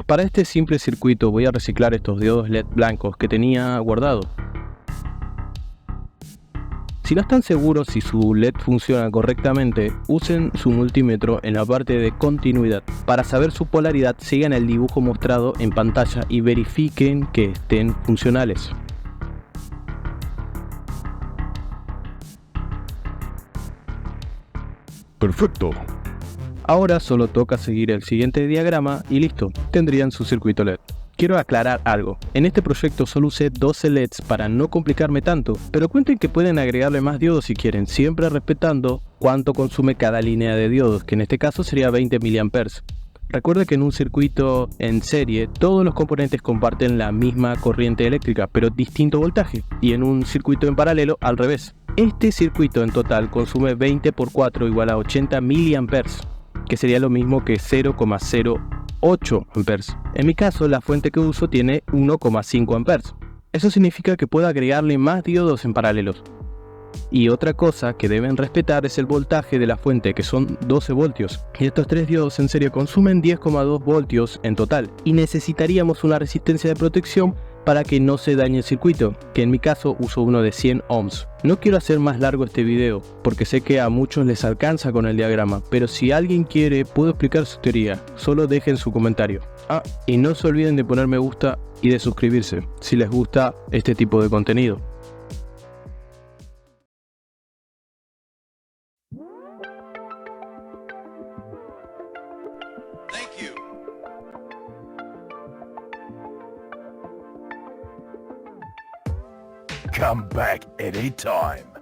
Para este simple circuito voy a reciclar estos diodos LED blancos que tenía guardado. Si no están seguros si su LED funciona correctamente, usen su multímetro en la parte de continuidad. Para saber su polaridad, sigan el dibujo mostrado en pantalla y verifiquen que estén funcionales. Perfecto. Ahora solo toca seguir el siguiente diagrama y listo, tendrían su circuito LED. Quiero aclarar algo, en este proyecto solo usé 12 LEDs para no complicarme tanto, pero cuenten que pueden agregarle más diodos si quieren, siempre respetando cuánto consume cada línea de diodos, que en este caso sería 20 mA. Recuerda que en un circuito en serie todos los componentes comparten la misma corriente eléctrica, pero distinto voltaje, y en un circuito en paralelo al revés. Este circuito en total consume 20 por 4 igual a 80 mA, que sería lo mismo que 0,08 amperes. En mi caso, la fuente que uso tiene 1,5 amperes. Eso significa que puedo agregarle más diodos en paralelos. Y otra cosa que deben respetar es el voltaje de la fuente, que son 12 voltios. Y estos 3 diodos en serie consumen 10,2 voltios en total. Y necesitaríamos una resistencia de protección para que no se dañe el circuito, que en mi caso uso uno de 100 ohms. No quiero hacer más largo este video, porque sé que a muchos les alcanza con el diagrama, pero si alguien quiere, puedo explicar su teoría, solo dejen su comentario. Y no se olviden de poner me gusta y de suscribirse, si les gusta este tipo de contenido. Thank you. Come back anytime.